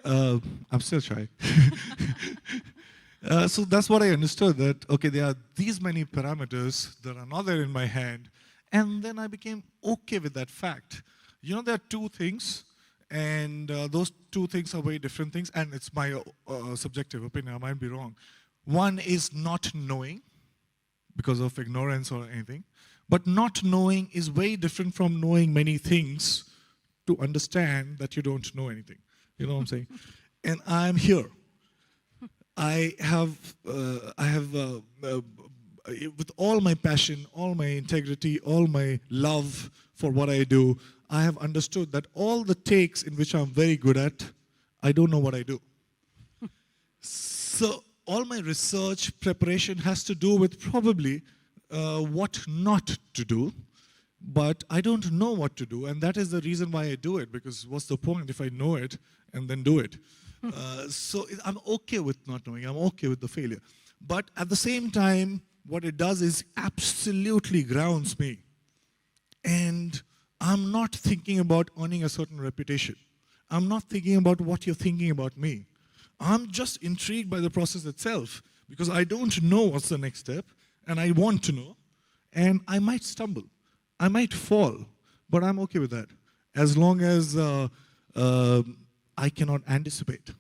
I'm still shy. So that's what I understood, that, okay, there are these many parameters that are not there in my hand, and then I became okay with that fact. You know, there are two things, and those two things are very different things, and it's my subjective opinion, I might be wrong. One is not knowing, because of ignorance or anything, but not knowing is very different from knowing many things to understand that you don't know anything. You know what I'm saying? And I'm here. I have, with all my passion, all my integrity, all my love for what I do, I have understood that all the takes in which I'm very good at, I don't know what I do. So all my research preparation has to do with probably what not to do, but I don't know what to do, and that is the reason why I do it, because what's the point if I know it and then do it? So I'm okay with not knowing, I'm okay with the failure. But at the same time, what it does is absolutely grounds me. And I'm not thinking about earning a certain reputation. I'm not thinking about what you're thinking about me. I'm just intrigued by the process itself, because I don't know what's the next step, and I want to know, and I might stumble, I might fall, but I'm okay with that, as long as I cannot anticipate.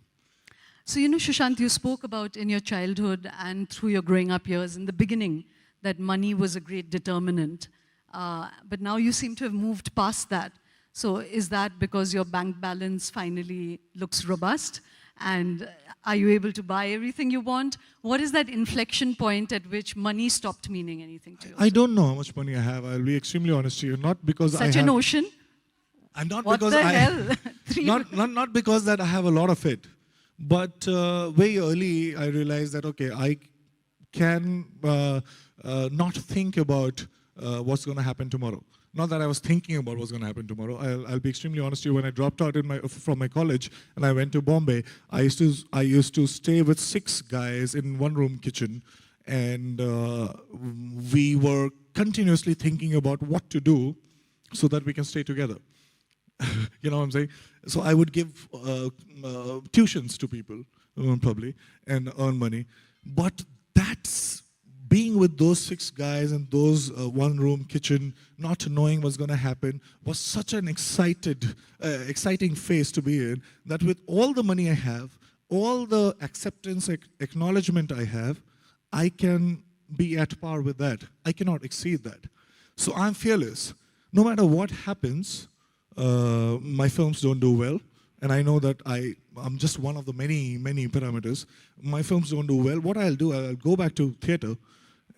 So, you know, Sushant, you spoke about in your childhood and through your growing up years, in the beginning, that money was a great determinant. But now you seem to have moved past that. So is that because your bank balance finally looks robust? And are you able to buy everything you want? What is that inflection point at which money stopped meaning anything to you? I don't know how much money I have. I'll be extremely honest to you. Not because Such an ocean? And not what because the hell? not because that I have a lot of it. But very early, I realized that, okay, I can not think about what's going to happen tomorrow. Not that I was thinking about what's going to happen tomorrow. I'll be extremely honest with you. When I dropped out from my college and I went to Bombay, I used to stay with 6 guys in one-room kitchen, and we were continuously thinking about what to do so that we can stay together. You know what I'm saying? So I would give tuitions to people, probably, and earn money. But that's being with those 6 guys in those one-room kitchen, not knowing what's going to happen, was such an exciting phase to be in, that with all the money I have, all the acceptance, acknowledgement I have, I can be at par with that. I cannot exceed that. So I'm fearless. No matter what happens, my films don't do well, and I know that I'm just one of the many, many parameters. My films don't do well. What I'll do, I'll go back to theater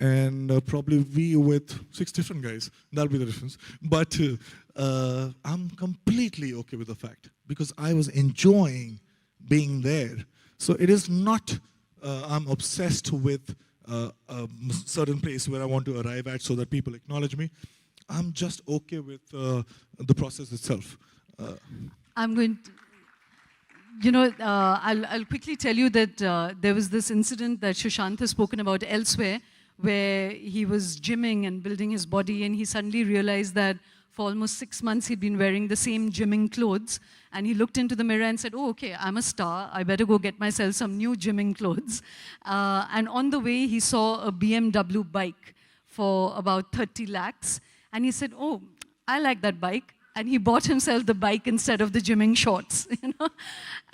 and probably be with 6 different guys. That'll be the difference. But I'm completely okay with the fact, because I was enjoying being there. So it is not I'm obsessed with a certain place where I want to arrive at so that people acknowledge me. I'm just okay with the process itself. I'm going to, you know, I'll quickly tell you that there was this incident that Sushant has spoken about elsewhere, where he was gymming and building his body, and he suddenly realized that for almost 6 months he'd been wearing the same gymming clothes, and he looked into the mirror and said, oh, okay, I'm a star, I better go get myself some new gymming clothes. And on the way he saw a BMW bike for about 30 lakhs, and he said, oh, I like that bike. And he bought himself the bike instead of the gymming shorts, you know.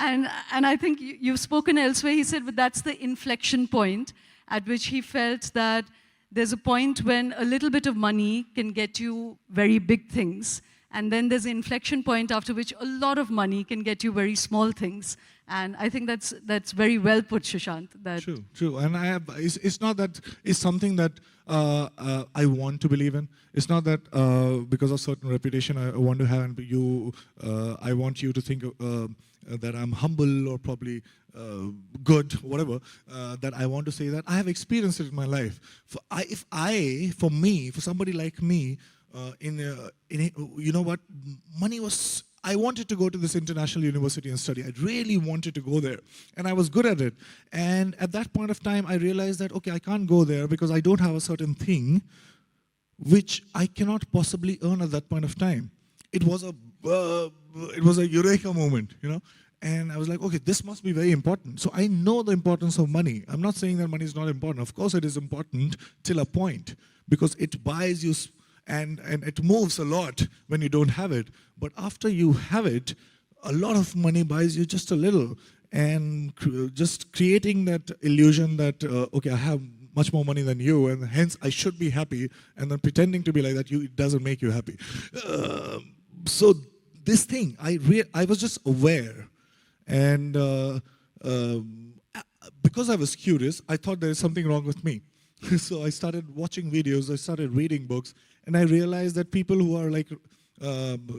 And I think you've spoken elsewhere, he said, but that's the inflection point at which he felt that there's a point when a little bit of money can get you very big things. And then there's an inflection point after which a lot of money can get you very small things. And I think that's very well put, Sushant. That True. And it's not that it's something that I want to believe in. It's not that because of certain reputation I want to have, and I want you to think that I'm humble or probably good, whatever, that I want to say that. I have experienced it in my life. For somebody like me, you know what, money was, I wanted to go to this international university and study. I really wanted to go there, and I was good at it. And at that point of time, I realized that, okay, I can't go there because I don't have a certain thing which I cannot possibly earn at that point of time. It was a eureka moment, you know. And I was like, okay, this must be very important. So I know the importance of money. I'm not saying that money is not important. Of course, it is important till a point, because it buys you and it moves a lot when you don't have it. But after you have it, a lot of money buys you just a little. And just creating that illusion that, okay, I have much more money than you, and hence I should be happy, and then pretending to be like that, it doesn't make you happy. So this thing, I was just aware. And because I was curious, I thought there is something wrong with me. So I started watching videos, I started reading books, and I realized that people who are like,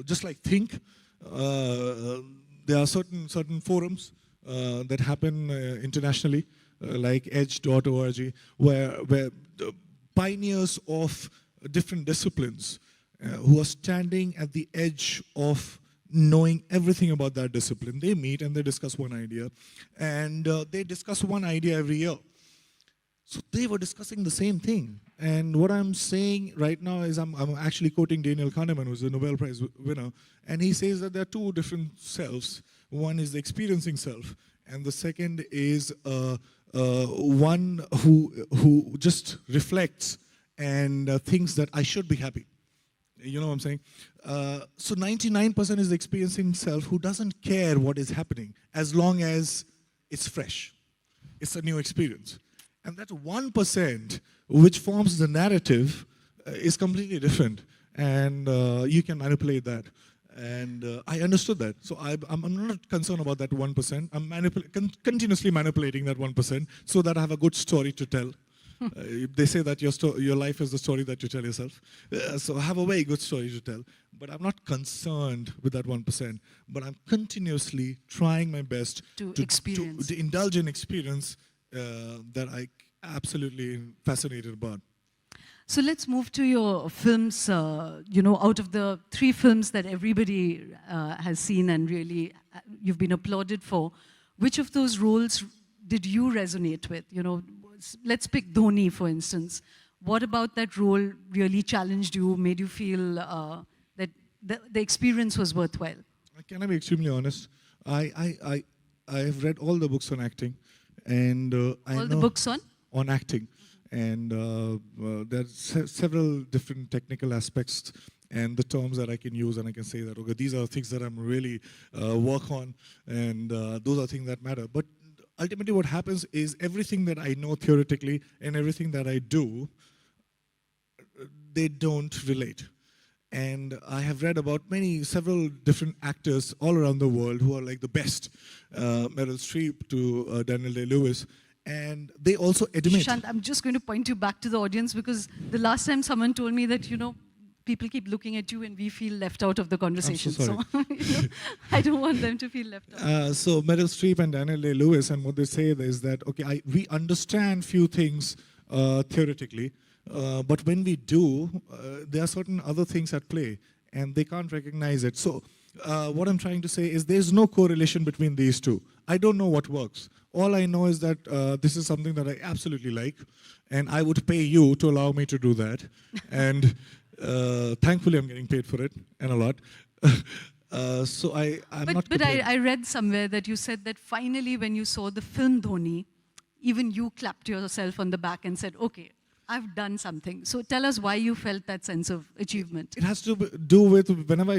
just like Think, there are certain forums that happen internationally, like edge.org, where the pioneers of different disciplines who are standing at the edge of knowing everything about that discipline. They meet and they discuss one idea, and they discuss one idea every year. So they were discussing the same thing. And what I'm saying right now is I'm actually quoting Daniel Kahneman, who's a Nobel Prize winner, and he says that there are two different selves. One is the experiencing self, and the second is one who just reflects and thinks that I should be happy. You know what I'm saying? So 99% is the experiencing self who doesn't care what is happening as long as it's fresh. It's a new experience. And that 1% which forms the narrative is completely different. And you can manipulate that. And I understood that. So I'm not concerned about that 1%. I'm continuously manipulating that 1% so that I have a good story to tell. They say that your life is the story that you tell yourself. So I have a very good story to tell. But I'm not concerned with that 1%. But I'm continuously trying my best To indulge in experience that I absolutely fascinated about. So let's move to your films. Out of the 3 films that everybody has seen and really you've been applauded for, which of those roles did you resonate with? Let's pick Dhoni, for instance. What about that role really challenged you, made you feel that the experience was worthwhile? Can I be extremely honest? I have read all the books on acting, and I know the books on acting, and there are several different technical aspects and the terms that I can use, and I can say that, okay, these are things that I'm really work on, and those are things that matter. But ultimately what happens is everything that I know theoretically and everything that I do, they don't relate. And I have read about several different actors all around the world who are like the best, Meryl Streep to Daniel Day-Lewis, and they also admit. Sushant, I'm just going to point you back to the audience, because the last time someone told me that, people keep looking at you and we feel left out of the conversation. I'm so sorry. I don't want them to feel left out. So Meryl Streep and Daniel Day-Lewis, and what they say is that, okay, we understand few things theoretically, but when we do, there are certain other things at play, and they can't recognize it. So what I'm trying to say is there's no correlation between these two. I don't know what works. All I know is that this is something that I absolutely like, and I would pay you to allow me to do that. And thankfully, I'm getting paid for it, and a lot. So I'm not. But I read somewhere that you said that finally, when you saw the film Dhoni, even you clapped yourself on the back and said, "Okay, I've done something." So tell us why you felt that sense of achievement. It has to do with whenever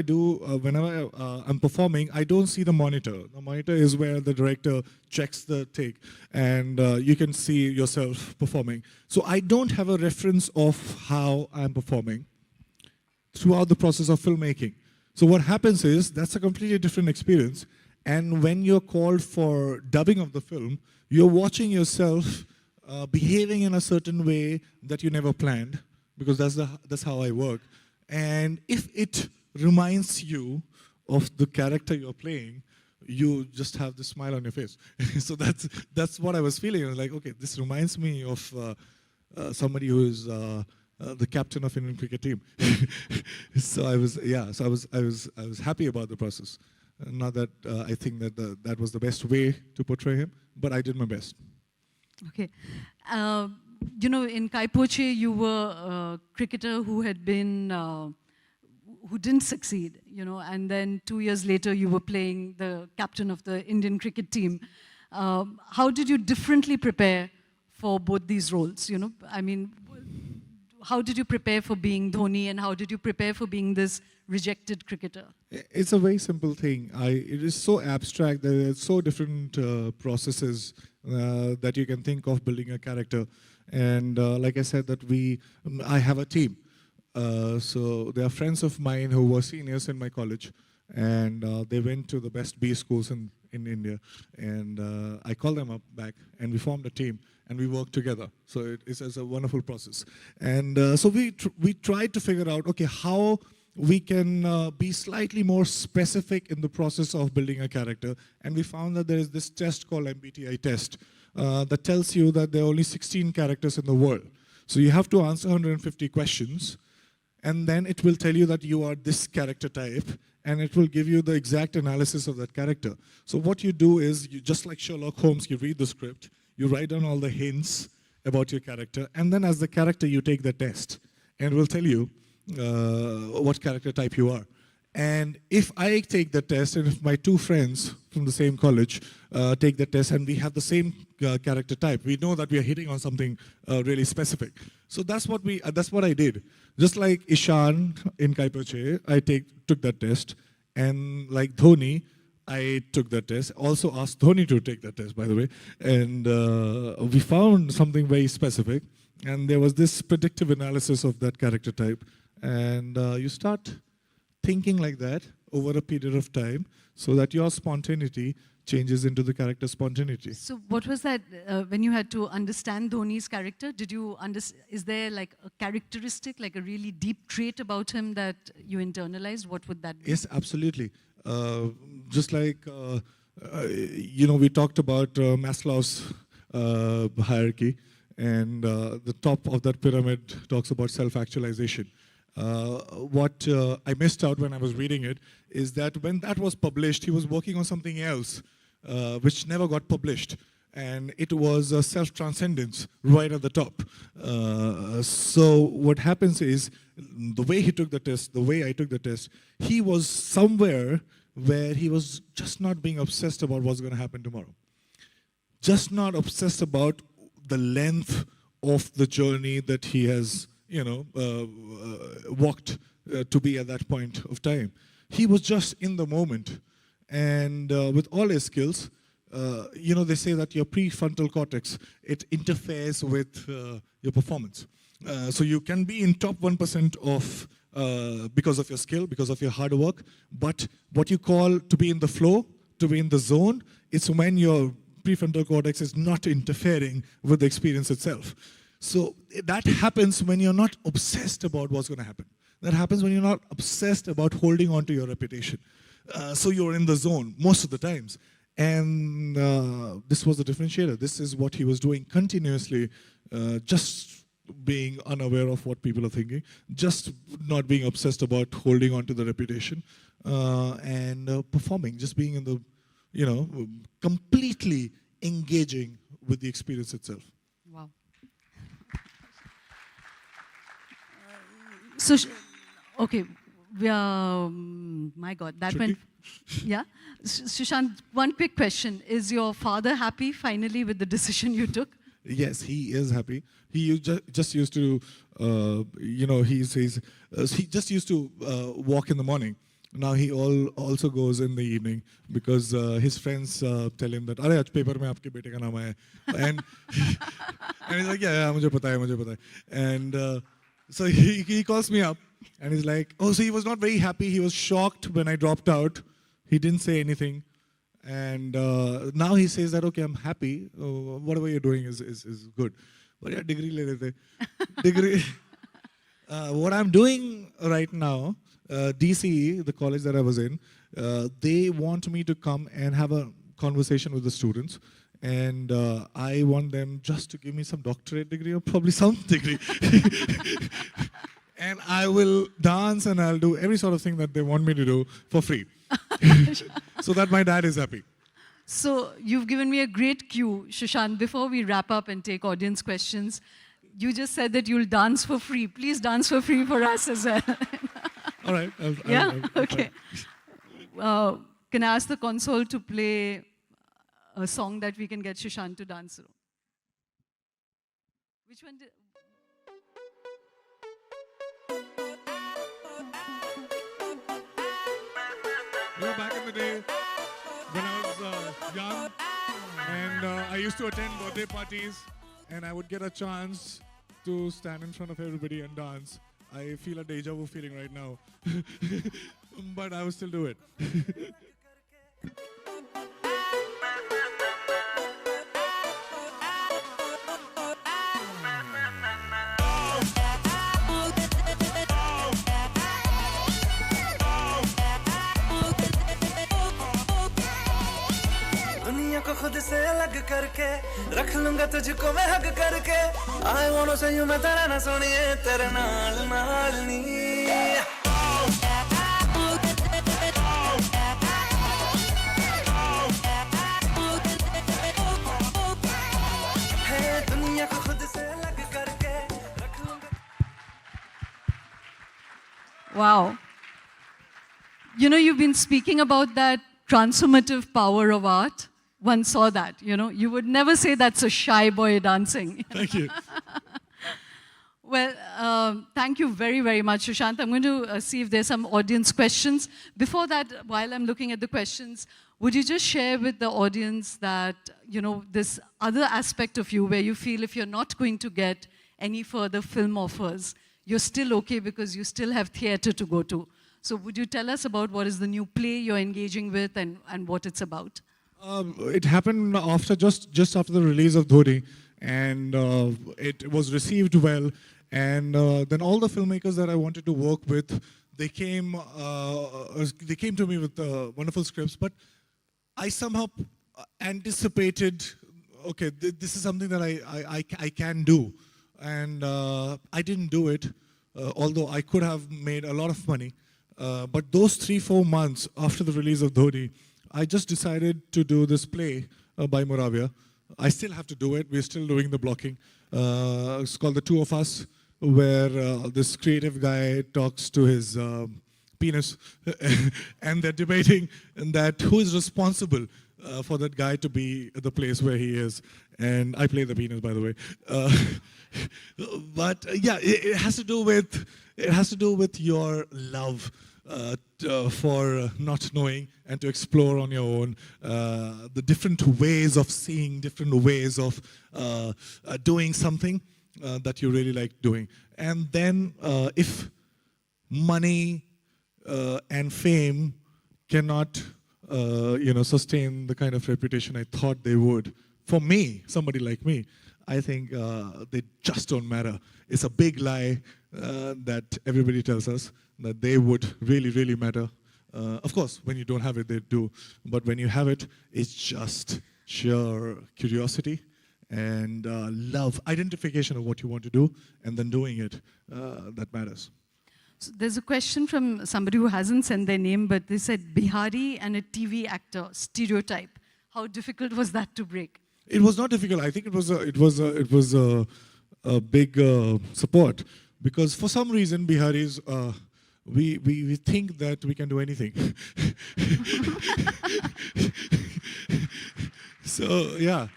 I'm performing, I don't see the monitor. The monitor is where the director checks the take, and you can see yourself performing. So I don't have a reference of how I'm performing throughout the process of filmmaking. So what happens is that's a completely different experience. And when you're called for dubbing of the film, you're watching yourself behaving in a certain way that you never planned, because that's how I work. And if it reminds you of the character you're playing, you just have this smile on your face. So that's what I was feeling. I was like, okay, this reminds me of somebody who is the captain of Indian cricket team. So I was happy about the process. Not that I think that that was the best way to portray him, but I did my best. Okay. In Kai Poche, you were a cricketer who had been who didn't succeed, and then 2 years later you were playing the captain of the Indian cricket team. How did you differently prepare for both these roles? I mean, how did you prepare for being Dhoni, and how did you prepare for being this rejected cricketer? It's a very simple thing. It is so abstract. There are so different processes that you can think of building a character. And like I said, I have a team. So they are friends of mine who were seniors in my college, and they went to the best B schools in India. And I called them up back, and we formed a team, and we worked together. So it's a wonderful process. And so we tried to figure out, okay, how we can be slightly more specific in the process of building a character. And we found that there is this test called MBTI test that tells you that there are only 16 characters in the world. So you have to answer 150 questions, and then it will tell you that you are this character type, and it will give you the exact analysis of that character. So what you do is, just like Sherlock Holmes, you read the script, you write down all the hints about your character, and then as the character you take the test, and it will tell you what character type you are. And if I take the test, and if my two friends from the same college take the test, and we have the same character type, we know that we are hitting on something really specific. So that's what I did. Just like Ishan in Kaipache, I took that test, and like Dhoni, I took that test. Also asked Dhoni to take that test, by the way, and we found something very specific. And there was this predictive analysis of that character type, and you start thinking like that over a period of time, so that your spontaneity changes into the character spontaneity. So what was that, when you had to understand Dhoni's character, is there like a characteristic, like a really deep trait about him that you internalized? What would that be? Yes, absolutely. Just like, we talked about Maslow's hierarchy, and the top of that pyramid talks about self-actualization. What I missed out when I was reading it is that when that was published, he was working on something else, which never got published. And it was self-transcendence right at the top. So what happens is, the way he took the test, the way I took the test, he was somewhere where he was just not being obsessed about what's going to happen tomorrow. Just not obsessed about the length of the journey that he has walked to be at that point of time. He was just in the moment, and with all his skills, they say that your prefrontal cortex, it interferes with your performance. So you can be in top 1% of because of your skill, because of your hard work, but what you call to be in the flow, to be in the zone, it's when your prefrontal cortex is not interfering with the experience itself. So that happens when you're not obsessed about what's going to happen. That happens when you're not obsessed about holding on to your reputation. So you're in the zone most of the times. And this was the differentiator. This is what he was doing continuously, just being unaware of what people are thinking, just not being obsessed about holding on to the reputation, and performing, just being in the, completely engaging with the experience itself. Wow. So, okay, we are, my God, that Tricky. went, yeah. Sushant, one quick question. Is your father happy finally with the decision you took? Yes, he is happy. He just used to, he says, he just used to walk in the morning. Now he also goes in the evening because his friends tell him that, "Arey, aaj paper mein aapke bete ka naam aaya hai." And he's like, yeah, mujhe pata hai. And so he calls me up and he's like, oh, so he was not very happy. He was shocked when I dropped out. He didn't say anything. And now he says that, okay, I'm happy. Whatever you're doing is good. But yeah, degree le lete. Degree. What I'm doing right now, DCE, the college that I was in, they want me to come and have a conversation with the students. And I want them just to give me some doctorate degree or probably some degree. And I will dance and I'll do every sort of thing that they want me to do for free. So that my dad is happy. So you've given me a great cue, Sushant. Before we wrap up and take audience questions, you just said that you'll dance for free. Please dance for free for us as well. All right. Yeah? I'll Okay. Can I ask the console to play a song that we can get Sushant to dance to? Which one did... Back in the day, when I was young, and I used to attend birthday parties, and I would get a chance to stand in front of everybody and dance. I feel a deja vu feeling right now, but I will still do it. दुनिया को खुद से अलग करके रख लूंगा तुझको मैं हक करके I wanna say you मैं तेरा ना सुनिए तेरे नाल नाल नी है दुनिया को खुद से अलग करके रख लूंगा Wow. You know, you've been speaking about that transformative power of art. One saw that, you know. You would never say that's a shy boy dancing. Thank you. Well, thank you very, very much, Sushant. I'm going to see if there's some audience questions. Before that, while I'm looking at the questions, would you just share with the audience that, you know, this other aspect of you where you feel if you're not going to get any further film offers, you're still okay because you still have theater to go to. So would you tell us about what is the new play you're engaging with and what it's about? It happened after just after the release of Dhoni, and it was received well. And then all the filmmakers that I wanted to work with, they came to me with wonderful scripts. But I somehow anticipated, okay, this is something that I can do, and I didn't do it, although I could have made a lot of money. But those 3-4 months after the release of Dhoni, I just decided to do this play by Moravia. I still have to do it. We're still doing the blocking. It's called The Two of Us, where this creative guy talks to his penis, and they're debating that who is responsible for that guy to be at the place where he is. And I play the penis, by the way. But yeah, it has to do with your love for not knowing and to explore on your own the different ways of seeing, different ways of doing something that you really like doing. And then if money and fame cannot sustain the kind of reputation I thought they would, for me, somebody like me, I think they just don't matter. It's a big lie that everybody tells us, that they would really, really matter. Of course, when you don't have it, they do. But when you have it, it's just sheer curiosity and love, identification of what you want to do, and then doing it, that matters. So there's a question from somebody who hasn't sent their name, but they said Bihari and a TV actor, stereotype. How difficult was that to break? It was not difficult. I think it was a big support, because for some reason Biharis we think that we can do anything. So yeah.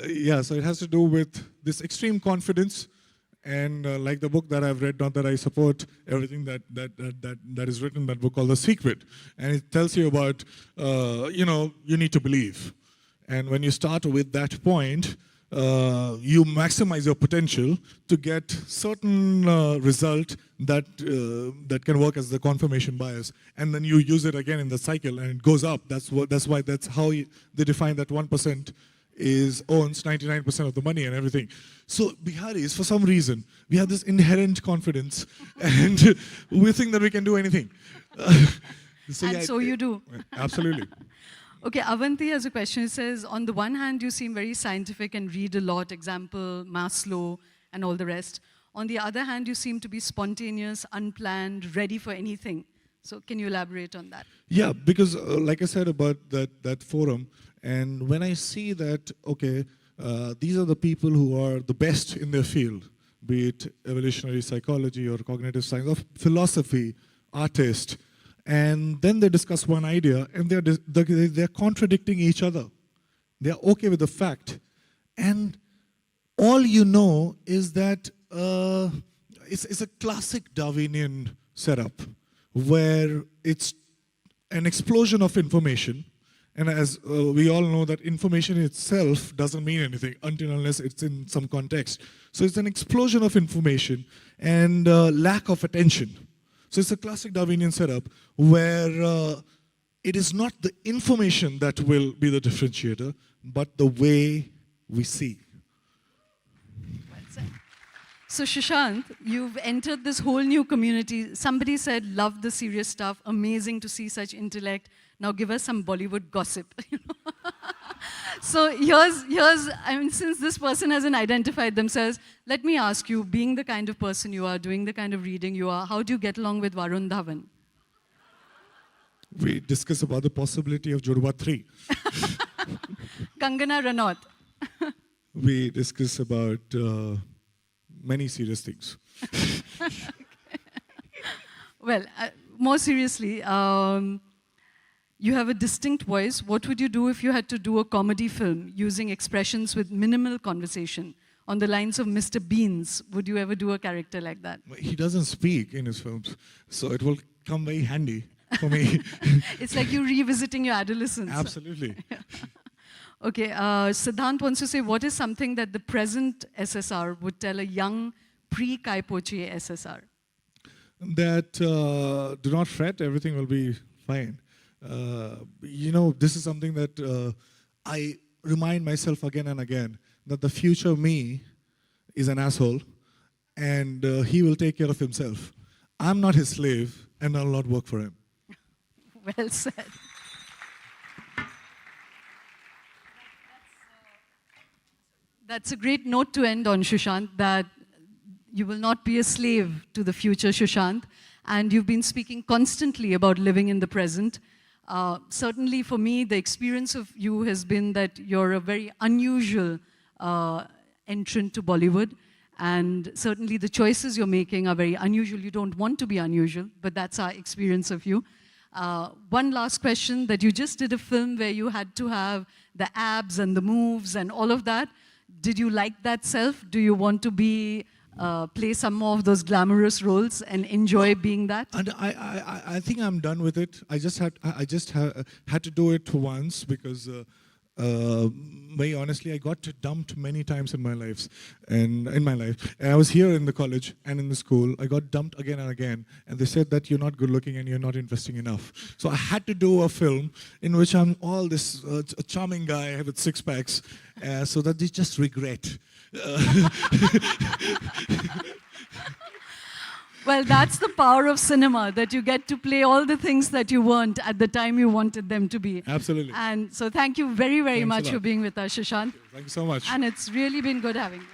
Yeah, so it has to do with this extreme confidence, and like the book that I've read, not that I support everything that is written in that book called The Secret, and it tells you about you need to believe, and when you start with that point, you maximize your potential to get certain result that can work as the confirmation bias, and then you use it again in the cycle, and it goes up. That's how they define that 1% owns 99% of the money and everything. So Biharis, for some reason, we have this inherent confidence, and we think that we can do anything. So you do. Absolutely. Okay, Avanti has a question. It says, on the one hand, you seem very scientific and read a lot, example, Maslow and all the rest. On the other hand, you seem to be spontaneous, unplanned, ready for anything. So can you elaborate on that? Yeah, because like I said about that forum, and when I see that, okay, these are the people who are the best in their field, be it evolutionary psychology or cognitive science or philosophy, artist, and then they discuss one idea and they're contradicting each other. They're okay with the fact. And all you know is that it's a classic Darwinian setup where it's an explosion of information. And as we all know that information itself doesn't mean anything until unless it's in some context. So it's an explosion of information and lack of attention. So it's a classic Darwinian setup where it is not the information that will be the differentiator, but the way we see. So Sushant, you've entered this whole new community. Somebody said, love the serious stuff, amazing to see such intellect. Now give us some Bollywood gossip. So here's, I mean, since this person hasn't identified themselves, let me ask you, being the kind of person you are, doing the kind of reading you are, how do you get along with Varun Dhawan? We discuss about the possibility of Jodhwa 3. Kangana Ranaut. We discuss about many serious things. Well, more seriously, you have a distinct voice. What would you do if you had to do a comedy film using expressions with minimal conversation on the lines of Mr. Beans? Would you ever do a character like that? He doesn't speak in his films, so it will come very handy for me. It's like you revisiting your adolescence. Absolutely. Okay, Siddhant wants to say, what is something that the present SSR would tell a young pre-Kaipochi SSR? That do not fret, everything will be fine. You know, this is something that I remind myself again and again, that the future me is an asshole and he will take care of himself. I'm not his slave and I'll not work for him. Well said. That's a great note to end on, Sushant, that you will not be a slave to the future, Sushant. And you've been speaking constantly about living in the present. Certainly for me, the experience of you has been that you're a very unusual entrant to Bollywood. And certainly the choices you're making are very unusual. You don't want to be unusual, but that's our experience of you. One last question, that you just did a film where you had to have the abs and the moves and all of that. Did you like that self? Do you want to be play some more of those glamorous roles and enjoy being that? And I think I'm done with it. I just had to do it once because very honestly, I got dumped many times in my life. And I was here in the college and in the school. I got dumped again and again. And they said that you're not good looking and you're not interesting enough. So I had to do a film in which I'm all this charming guy with six packs, so that they just regret. Well, that's the power of cinema, that you get to play all the things that you weren't at the time you wanted them to be. Absolutely. And so thank you very, very Thanks much for being with us, Sushant. Thank you so much. And it's really been good having you.